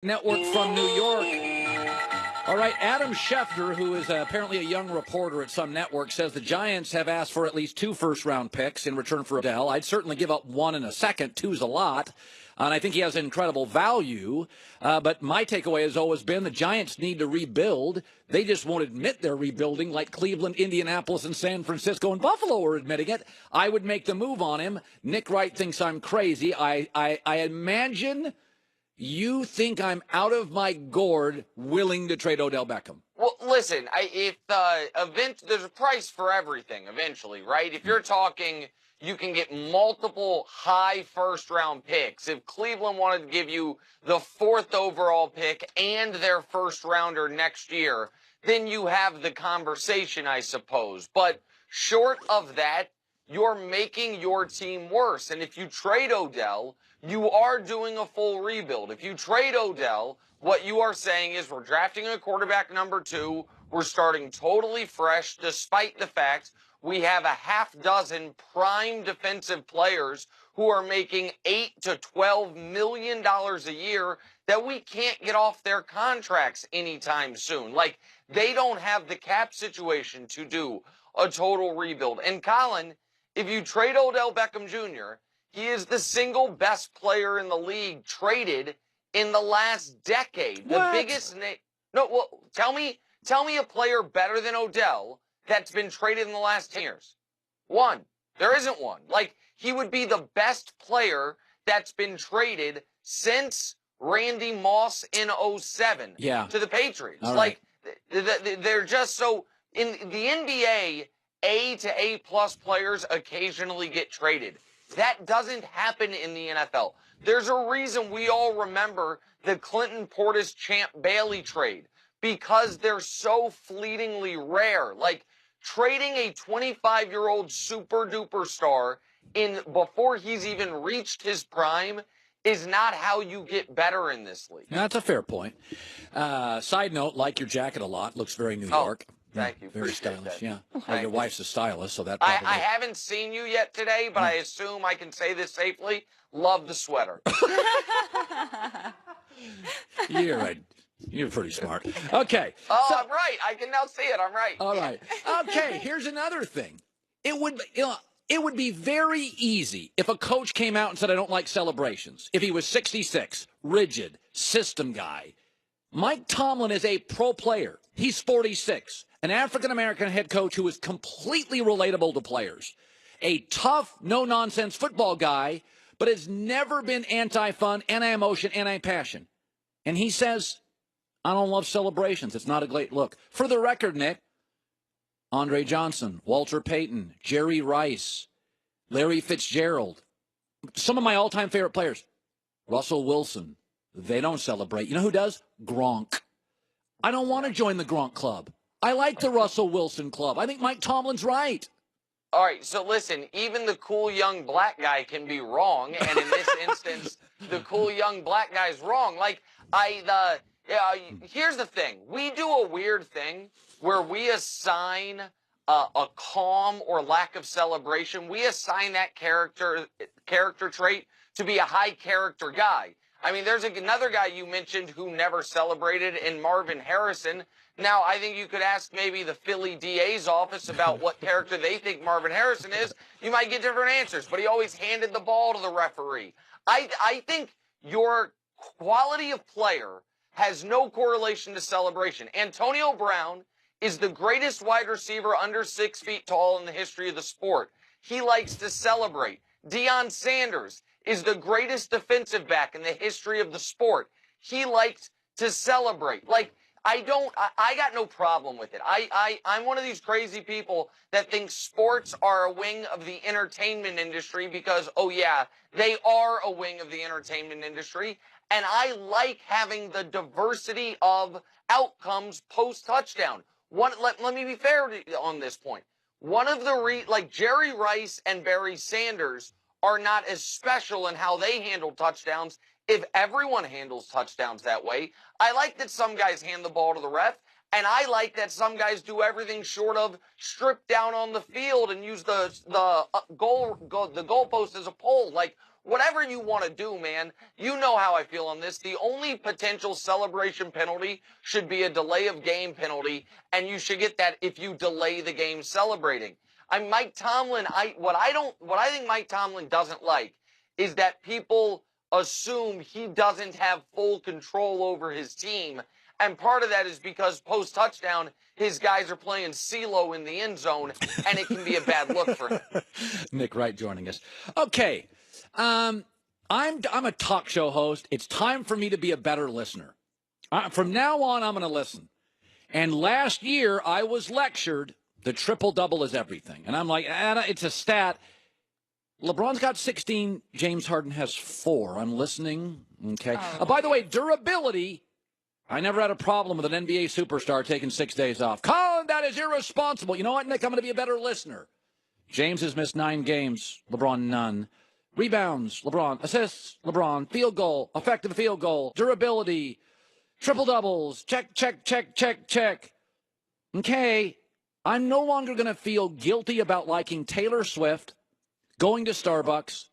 Network from New York. All right, Adam Schefter, who is apparently a young reporter at some network, says the Giants have asked for at least 2 first-round picks in return for Odell. I'd certainly give up 1 and a second. 2's a lot. And I think he has incredible value. But my takeaway has always been the Giants need to rebuild. They just won't admit they're rebuilding like Cleveland, Indianapolis, and San Francisco and Buffalo are admitting it. I would make the move on him. Nick Wright thinks I'm crazy. I imagine you think I'm out of my gourd willing to trade Odell Beckham. Well, listen, there's a price for everything eventually, right? If you're talking, you can get multiple high first-round picks. If Cleveland wanted to give you the 4th overall pick and their first-rounder next year, then you have the conversation, I suppose. But short of that, you're making your team worse. And if you trade Odell, you are doing a full rebuild. If you trade Odell, what you are saying is we're drafting a quarterback number 2. We're starting totally fresh, despite the fact we have a half dozen prime defensive players who are making $8 to $12 million a year that we can't get off their contracts anytime soon. Like, they don't have the cap situation to do a total rebuild. And Colin, if you trade Odell Beckham Jr., he is the single best player in the league traded in the last decade. What? The biggest name. No, well, tell me a player better than Odell that's been traded in the last 10 years. One. There isn't one. Like, he would be the best player that's been traded since Randy Moss in 07 to the Patriots. All right. Like, they're just so in the NBA, A to A+ players occasionally get traded. That doesn't happen in the NFL. There's a reason we all remember the Clinton Portis Champ Bailey trade, because they're so fleetingly rare. Like, trading a 25-year-old super duper star before he's even reached his prime is not how you get better in this league. That's a fair point. Side note, like your jacket a lot. Looks very New York. Thank you. Very stylish, that. yeah. Well, your wife's a stylist, so that probably... I haven't seen you yet today, but I assume I can say this safely. Love the sweater. You're pretty smart. Okay. Oh, so, I'm right. I can now see it. I'm right. All right. Okay, here's another thing. It would be very easy if a coach came out and said, I don't like celebrations. If he was 66, rigid, system guy. Mike Tomlin is a pro player. He's 46. An African-American head coach who is completely relatable to players. A tough, no-nonsense football guy, but has never been anti-fun, anti-emotion, anti-passion. And he says, I don't love celebrations. It's not a great look. For the record, Nick, Andre Johnson, Walter Payton, Jerry Rice, Larry Fitzgerald, some of my all-time favorite players, Russell Wilson, they don't celebrate. You know who does? Gronk. I don't want to join the Gronk club. I like the Russell Wilson club. I think Mike Tomlin's right. All right, so listen, even the cool young black guy can be wrong, and in this instance, the cool young black guy's wrong. Like, here's the thing. We do a weird thing where we assign a calm or lack of celebration. We assign that character trait to be a high character guy. I mean, there's another guy you mentioned who never celebrated, in Marvin Harrison. Now, I think you could ask maybe the Philly DA's office about what character they think Marvin Harrison is. You might get different answers, but he always handed the ball to the referee. I think your quality of player has no correlation to celebration. Antonio Brown is the greatest wide receiver under 6 feet tall in the history of the sport. He likes to celebrate. Deion Sanders is the greatest defensive back in the history of the sport. He likes to celebrate. Like, I got no problem with it. I'm one of these crazy people that think sports are a wing of the entertainment industry because, oh yeah, they are a wing of the entertainment industry. And I like having the diversity of outcomes post-touchdown. Let me be fair on this point. One of the Jerry Rice and Barry Sanders are not as special in how they handle touchdowns if everyone handles touchdowns that way. I like that some guys hand the ball to the ref, and I like that some guys do everything short of strip down on the field and use the goalpost as a pole. Like, whatever you want to do, man. You know how I feel on this. The only potential celebration penalty should be a delay of game penalty, and you should get that if you delay the game celebrating. Mike Tomlin, what I think Mike Tomlin doesn't like is that people assume he doesn't have full control over his team. And part of that is because post-touchdown, his guys are playing CeeLo in the end zone, and it can be a bad look for him. Nick Wright joining us. Okay, I'm a talk show host. It's time for me to be a better listener. From now on, I'm going to listen. And last year, I was lectured, the triple-double is everything. And I'm like, it's a stat. LeBron's got 16. James Harden has 4. I'm listening. Okay. By the way, durability. I never had a problem with an NBA superstar taking 6 days off. Colin, that is irresponsible. You know what, Nick? I'm going to be a better listener. James has missed 9 games. LeBron, none. Rebounds, LeBron. Assists, LeBron. Field goal, effective field goal. Durability, triple-doubles. Check, check, check, check, check. Okay. I'm no longer going to feel guilty about liking Taylor Swift, going to Starbucks,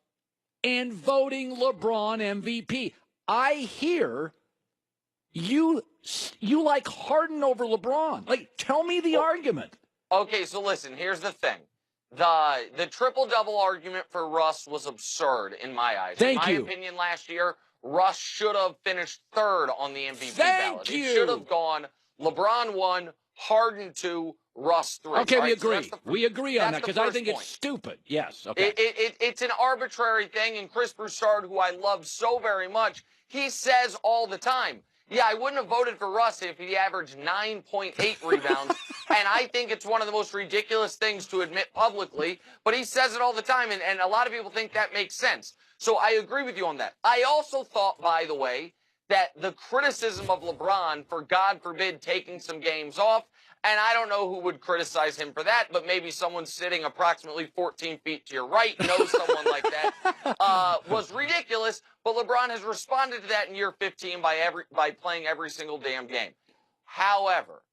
and voting LeBron MVP. I hear you like Harden over LeBron. Like, tell me the argument. Okay, so listen, here's the thing. The triple-double argument for Russ was absurd in my eyes. In my opinion, last year, Russ should have finished 3rd on the MVP ballot. It should have gone LeBron 1, Harden 2, Russ 3. Okay, right? we agree. So we agree on that because I think it's stupid. Yes, okay. It's an arbitrary thing, and Chris Broussard, who I love so very much, he says all the time, yeah, I wouldn't have voted for Russ if he averaged 9.8 rebounds, and I think it's one of the most ridiculous things to admit publicly, but he says it all the time, and a lot of people think that makes sense. So I agree with you on that. I also thought, by the way, that the criticism of LeBron for, God forbid, taking some games off, and I don't know who would criticize him for that, but maybe someone sitting approximately 14 feet to your right knows someone like that, was ridiculous. But LeBron has responded to that in year 15 by playing every single damn game. However,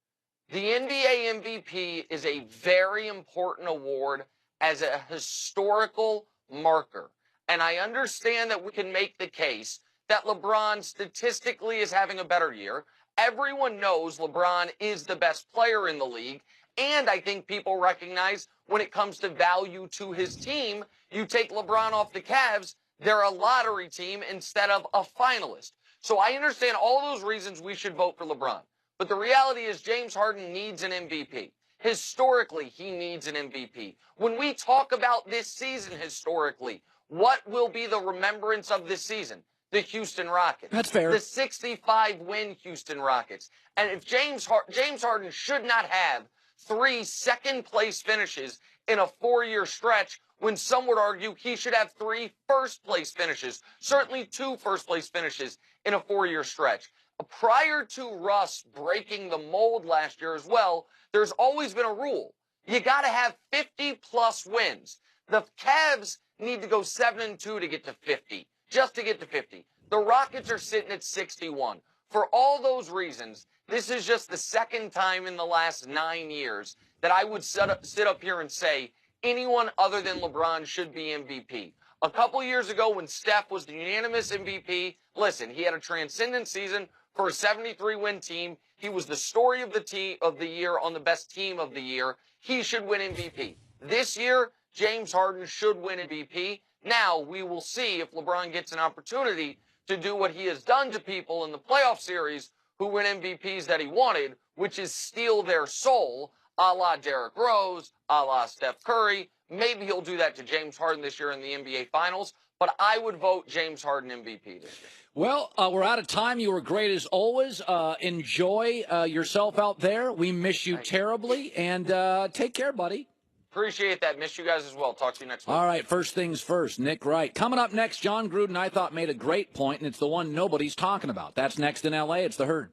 the NBA MVP is a very important award as a historical marker. And I understand that we can make the case that LeBron statistically is having a better year. Everyone knows LeBron is the best player in the league. And I think people recognize when it comes to value to his team, you take LeBron off the Cavs, they're a lottery team instead of a finalist. So I understand all those reasons we should vote for LeBron. But the reality is James Harden needs an MVP. Historically, he needs an MVP. When we talk about this season historically, what will be the remembrance of this season? The Houston Rockets. That's fair. The 65-win Houston Rockets. And if James Harden should not have 3 second-place finishes in a 4-year stretch, when some would argue he should have 3 first-place finishes, certainly 2 first-place finishes in a 4-year stretch. Prior to Russ breaking the mold last year as well, there's always been a rule. You got to have 50-plus wins. The Cavs need to go 7-2 to get to 50. Just to get to 50. The Rockets are sitting at 61. For all those reasons, this is just the second time in the last 9 years that I would sit up here and say anyone other than LeBron should be MVP. A couple years ago when Steph was the unanimous MVP, listen, he had a transcendent season for a 73-win team. He was the story of the year on the best team of the year. He should win MVP. This year, James Harden should win MVP. Now, we will see if LeBron gets an opportunity to do what he has done to people in the playoff series who win MVPs that he wanted, which is steal their soul, a la Derrick Rose, a la Steph Curry. Maybe he'll do that to James Harden this year in the NBA Finals, but I would vote James Harden MVP this year. Well, we're out of time. You were great as always. Enjoy yourself out there. We miss you terribly, and take care, buddy. Appreciate that. Miss you guys as well. Talk to you next week. All right, first things first, Nick Wright. Coming up next, John Gruden, I thought, made a great point, and it's the one nobody's talking about. That's next in L.A. It's The Herd.